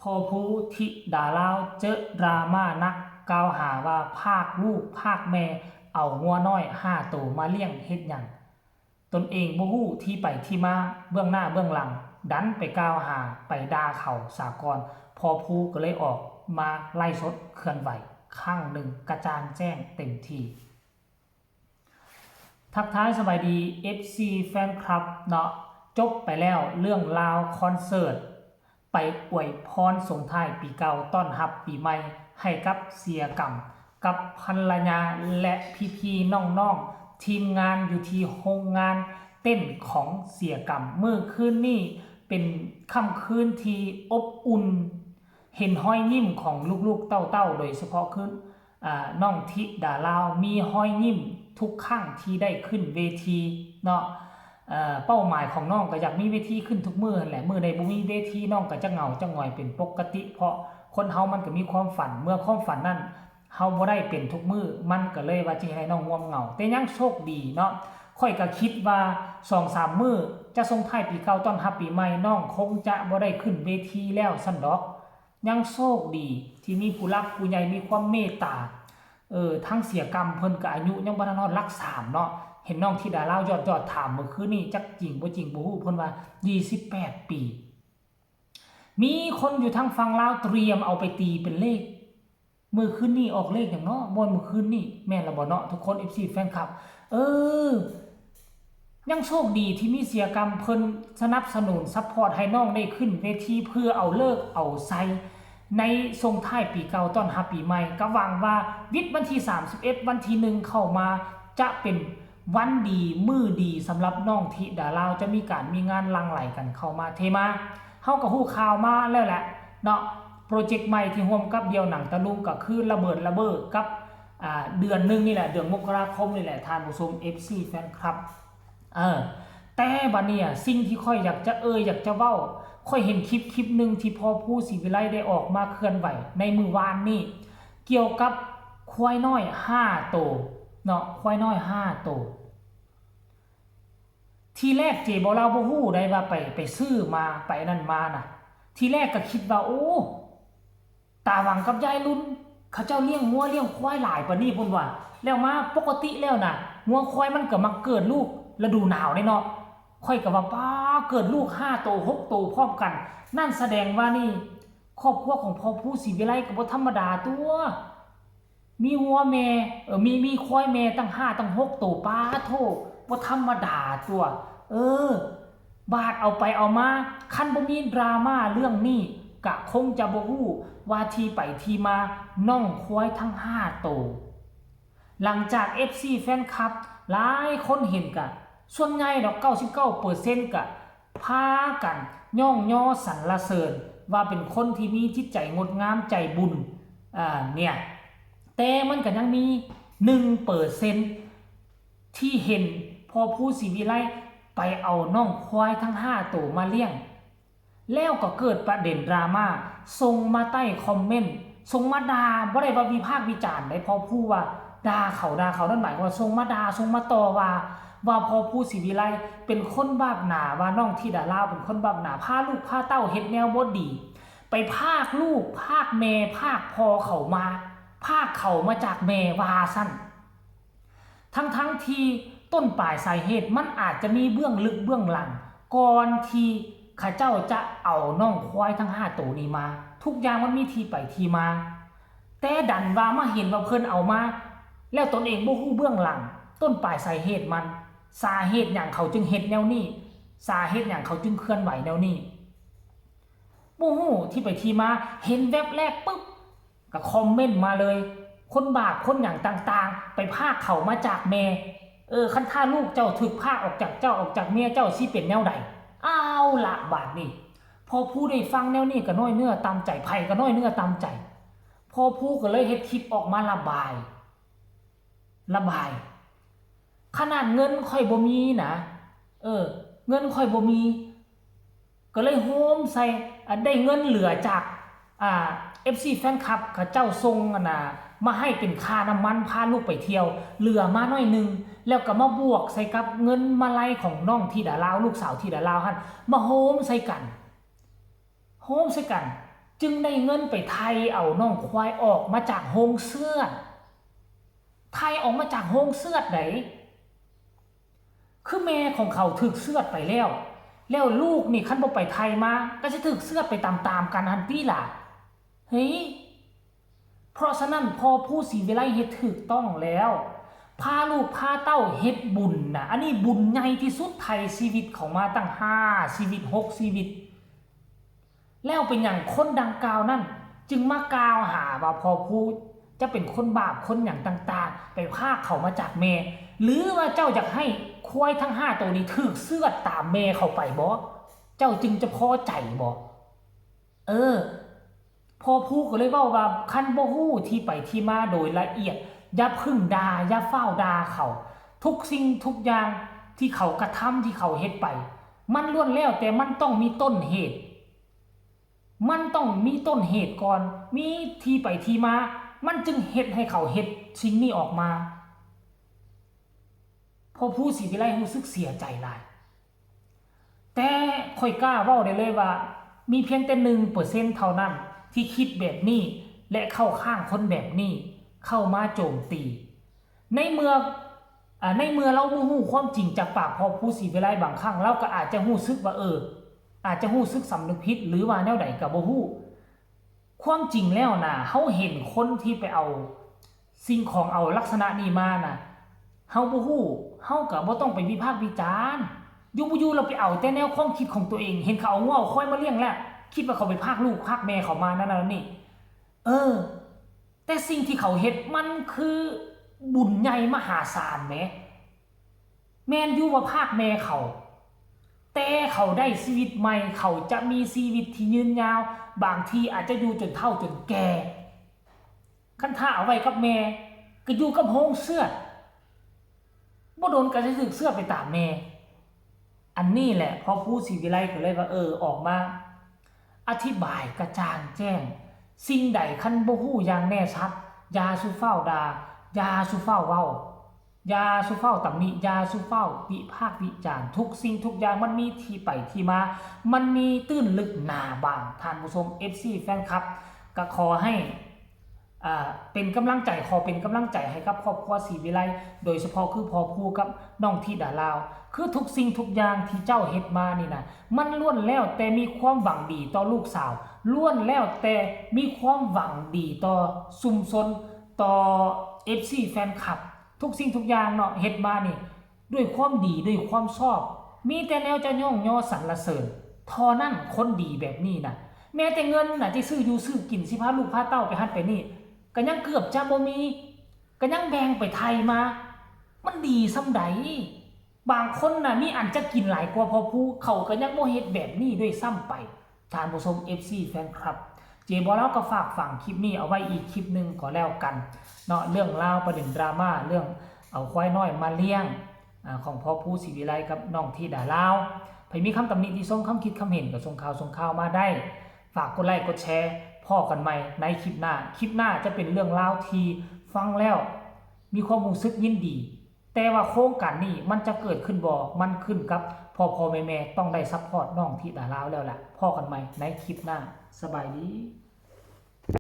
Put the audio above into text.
พอผู้ธิดาลาวเจอดราม่านักกล่าวหาว่าภาคลูกภาคแม่เอางัวน้อย5 ตัวมาเลี้ยงเฮ็ดหยังตนเองบ่ฮู้ที่ไปที่มาเบื้องหน้าเบื้องหลังดันไปกล่าวหาไปด่าเขาสากลพอผู้ก็เลยออกมาไล่สดเคลื่อนไหวข้างหนึ่งกระจ่างแจ้งเต็มที่ทักทายสบายดี FC แฟนคลับเนาะจบไปแล้วเรื่องราวคอนเสิร์ตไปอวยพรส่งท้ายปีเก่าต้อนรับปีใหม่ให้กับเสียกรรมกับภรรยาและพี่ๆน้องๆทีมงานอยู่ที่โรงงานเต้นของเสียกรรมเมื่อคืนนี้เป็นค่ำคืนที่อบอุ่นเห็นห้อยยิ้มของลูกๆเต้าๆโดยเฉพาะคือน้องธิดาลาวมีห้อยยิ้มทุกครั้งที่ได้ขึ้นเวทีเนาะเป้าหมายของน้องก็อยากมีเวทีขึ้นทุกมื้อแหละมื้อใดบ่มีเวทีน้องก็จะเหงาจะหงอยเป็นปกติเพราะคนเฮามันก็มีความฝันเมื่อความฝันนั้นเฮาบ่ได้เป็นทุกมื้อมันก็เลยว่าสิให้น้องง่วงเหงาแต่ยังโชคดีเนาะค่อยก็คิดว่า 2-3 มื้อจะส่งท้ายปีเก่าต้อนรับปีใหม่น้องคงจะบ่ได้ขึ้นเวทีแล้วซั่นดอกยังโชคดีที่มีผู้รักผู้ใหญ่มีความเมตตาทั้งเสียกรรมเพิ่นก็อายุยังบ่ทันฮอดหลัก3เนาะเห็นน้องธิดาลาวยอดถามเมื่อคืนนี้จักจริงบ่จริงบ่ฮู้เพิ่นว่า28 ปีมีคนอยู่ทางฝั่งลาวเตรียมเอาไปตีเป็นเลขมื้อคืนนี้ออกเลขหยังเนาะบ่มื้อคืนนี้แม่นแล้วบ่เนาะทุกคน FC แฟนคลับยังโชคดีที่มีเสียกรรมเพิ่นสนับสนุนซัพพอร์ตให้น้องได้ขึ้นเวทีเพื่อเอาเลิกเอาไซในส่งท้ายปีเก่าต้อนรับปีใหม่ก็หวังว่าวิทย์วันที่31วันที่1เข้ามาจะเป็นวันดีมื้อดีสำหรับน้องธิดาลาวจะมีงานลังไหลกันเข้ามาเทมาเฮาก็ฮู้ข่าวมาแล้วแหละเนาะโปรเจกต์ใหม่ที่ร่วมกับเดียวหนังตะลุงก็คือระเบิดระเบ้อกับเดือนนึงนี่แหละเดือนมกราคมนี่แหละท่านผู้ชม FC แฟนคลับแต่บัดนี้สิ่งที่ค่อยอยากจะอยากจะเว้าค่อยเห็นคลิปนึงที่พ่อผู้ศรีวิไลได้ออกมาเคลื่อนไหวในมื้อวานนี้เกี่ยวกับควายน้อย5 ตัวเนาะควายน้อย5 ตัวทีแรกเจบ่เราบ่ฮู้ได้ว่าไปซื้อมาไปนั่นมาน่ะทีแรกก็คิดว่าโอ้ตาหวังกับยายรุ่นเขาเจ้าเลี้ยงงัวเลี้ยงควายหลายปานนี้พุ่นว่าแล้วมาปกติแล้วน่ะงัวควายมันก็มักเกิดลูกฤดูหนาวได้เนาะค่อยก็ว่าป้าเกิดลูก5 ตัว6 ตัวพร้อมกันนั่นแสดงว่านี่ครอบครัวของพ่อผู้ศรีวิไลก็บ่ธรรมดาตัวมีวัวแม่มีควายแม่ตั้ง5ตั้ง6 ตัวป้าโธ่บ่ธรรมดาตัวบาดเอาไปเอามาคันบ่มีดราม่าเรื่องนี้ก็คงจะบ่ฮู้ว่าที่ไปที่มาน้องควายทั้ง5 ตัวหลังจาก FC แฟนคลับหลายคนเห็นกันส่วนใหญ่ดอก 99% ก็พากันย่องย่อสรรเสริญว่าเป็นคนที่มีจิตใจงดงามใจบุญเนี่ยแต่มันก็ยังมี 1% ที่เห็นพอผู้ศรีวิไลไปเอาน้องควายทั้ง5 ตัวมาเลี้ยงแล้วก็เกิดประเด็นดราม่าส่งมาใต้คอมเมนต์ส่งมาด่าบ่ได้ว่าวิพากษ์วิจารณ์ได้พอผู้ว่าด่าเขานั่นหมายว่าส่งมาด่าส่งมาต่อว่าพอผู้ศรีวิไลเป็นคนบาปหนาว่าน้องธิดาลาวเป็นคนบาปหนาพาลูกพาเต้าเฮ็ดแนวบ่ดีไปพากลูกพากแม่พากพ่อเขามาพากเขามาจากแม่ว่าซั่นทั้งที่ต้นปลายสาเหตุมันอาจจะมีเบื้องลึกเบื้องหลังก่อนที่ข้าเจ้าจะเอาน้องควายทั้ง5 ตัวนี้มาทุกอย่างมันมีที่ไปที่มาแต่ดันว่ามาเห็นว่าเพิ่นเอามาแล้วตนเองบ่ฮู้เบื้องหลังต้นปลายสาเหตุมันสาเหตุหยังเขาจึงเฮ็ดแนวนี้สาเหตุหยังเขาจึงเคลื่อนไหวแนวนี้บ่ฮู้ที่ไปที่มาเห็นแวบแรกปึ๊บก็คอมเมนต์มาเลยคนบาปคนหยังต่างๆไปพากเขามาจากแม่คันถ้าลูกเจ้าถูกพากออกจากเจ้าออกจากแม่เจ้าสิเป็นแนวใดเอาล่ะบาดนี้พอผู้ได้ฟังแนวนี้ก็น้อยเนื้อตามใจไผก็น้อยเนื้อตามใจพอผู้ก็เลยเฮ็ดคลิปออกมาระบายขนาดเงินค่อยบ่มีนะเงินค่อยบ่มีก็เลยโฮมใส่ได้เงินเหลือจากFC แฟนคลับเขาเจ้าส่งมาให้เป็นค่าน้ำมันพาลูกไปเที่ยวเหลือมาหน่อยนึงแล้วก็มาบวกใส่กับเงินมาลัยของน้องธิดาลาวลูกสาวธิดาลาวหั่นมาโฮมใส่กัน จึงได้เงินไปไทยเอาน้องควายออกมาจากโรงเชือดไทยออกมาจากโรงเชือดไหนคือแม่ของเขาถึกเชือดไปแล้วลูกนี่คันบ่ไปไทยมาก็จะถึกเชือดไปตามๆกันหันตี้ล่ะเฮ้ยเพราะฉะนั้นพอผู้ศรีวิไลเฮ็ดถูกต้องแล้วพาลูกพาเต้าเฮ็ดบุญน่ะอันนี้บุญใหญ่ที่สุดไทยชีวิตเขามาตั้ง5ชีวิต6ชีวิตแล้วเป็นอย่างคนดังกล่าวนั่นจึงมากล่าวหาว่าพอผู้จะเป็นคนบาปคนอย่างต่างๆไปพาเขามาจากแม่หรือว่าเจ้าอยากให้ควายทั้ง5ตัวนี้ถูกเชือดตามแม่เขาไปบ่เจ้าจึงจะพอใจบ่พอผู้ก็เลยเว้าว่าคันบ่ฮู้ที่ไปที่มาโดยละเอียดอย่าพึ่งด่าอย่าเฝ้าด่าเขาทุกสิ่งทุกอย่างที่เขากระทำที่เขาเฮ็ดไปมันล้วนแล้วแต่มันต้องมีต้นเหตุก่อนมีที่ไปที่มามันจึงเฮ็ดให้เขาเฮ็ดสิ่งนี้ออกมาพอผู้ศรีวิไลรู้สึกเสียใจหลายแต่ค่อยกล้าเว้าได้เลยว่ามีเพียงแต่ 1% เท่านั้นที่คิดแบบนี้และเข้าข้างคนแบบนี้เข้ามาโจมตีในเมื่อเราบ่ฮู้ความจริงจากปากพอผู้ศรีวิไลบางครั้งเราก็อาจจะรู้สึกว่าอาจจะรู้สึกสำนึกผิดหรือว่าแนวใดก็บ่ฮู้ความจริงแล้วน่ะเฮาเห็นคนที่ไปเอาสิ่งของเอาลักษณะนี้มาน่ะเฮาบ่ฮู้เฮาก็บ่ต้องไปวิพากษ์วิจารณ์อยู่เราไปเอาแต่แนวความคิดของตัวเองเห็นเขาเอางัวเอาควายมาเลี้ยงแล้วคิดว่าเขาไปพากลูกพากแม่เขามานั่นนี่แต่สิ่งที่เขาเฮ็ดมันคือบุญใหญ่มหาศาลแหมแม่นอยู่ว่าพากแม่เขาแต่เขาได้ชีวิตใหม่เขาจะมีชีวิตที่ยืนยาวบางทีอาจจะอยู่จนเฒ่าจนแก่คันถ้าเอาไว้กับแม่ก็อยู่กับโฮงเชือดบ่โดนก็จะถูกเชือดไปตามแม่อันนี้แหละพอผู้ศรีวิไลก็เลยว่าออกมาอธิบายกระจ่างแจ้งสิ่งใดคันบ่ฮู้อย่างแน่ชัดอย่าสุเฝ้าด่าอย่าสุเฝ้าเว้าอย่าสุเฝ้าตำหนิอย่าสุเฝ้าวิพากษ์วิจารณ์ทุกสิ่งทุกอย่างมันมีที่ไปที่มามันมีตื้นลึกหนาบางท่านผู้ชม FC แฟนคลับก็ขอให้เป็นกำลังใจเป็นกำลังใจให้กับครอบครัวศรีวิไลโดยเฉพาะคือพ่อผู้กับน้องธิดาลาวคือทุกสิ่งทุกอย่างที่เจ้าเฮ็ดมานี่นะมันล้วนแล้วแต่มีความหวังดีต่อลูกสาวล้วนแล้วแต่มีความหวังดีต่อชุมชนต่อ FC แฟนคลับทุกสิ่งทุกอย่างเนาะเฮ็ดมานี่ด้วยความดีด้วยความชอบมีแต่แนวจะย่องย่อสรรเสริญทอนั่นคนดีแบบนี้นะแม้แต่เงินน่ะที่ซื้ออยู่ซื้อกินสิพาลูกพาเต้าไปหัดไปนี่ก็ยังเกือบจะบ่มีก็ยังแบ่งไปไทยมามันดีส่ำใดบางคนน่ะมีอันจะกินหลายกว่าพอผู้เขาก็ยังบ่เฮ็ดแบบนี้ด้วยซ้ำไปท่านผู้ชม FC แฟนคลับเจบ่แล้วก็ฝากฝังคลิปนี้เอาไว้อีกคลิปนึงก็แล้วกันเนาะเรื่องราวประเด็นดราม่าเรื่องเอาควายน้อยมาเลี้ยงของพ่อผู้ศรีวิไลกับน้องธิดาลาวใครมีคำตำหนิที่ส่งคำคิดคำเห็นก็ส่งข่าวมาได้ฝากกดไลค์กดแชร์พ่อกันใหม่ในคลิปหน้าจะเป็นเรื่องราวที่ฟังแล้วมีความรู้สึกยินดีแต่ว่าโครงการนี้มันจะเกิดขึ้นบ่มันขึ้นกับพ่อแม่ต้องได้ซัพพอร์ตน้องธิดาลาวแล้วล่ะพ่อกันใหม่ในคลิปหน้าสบายดี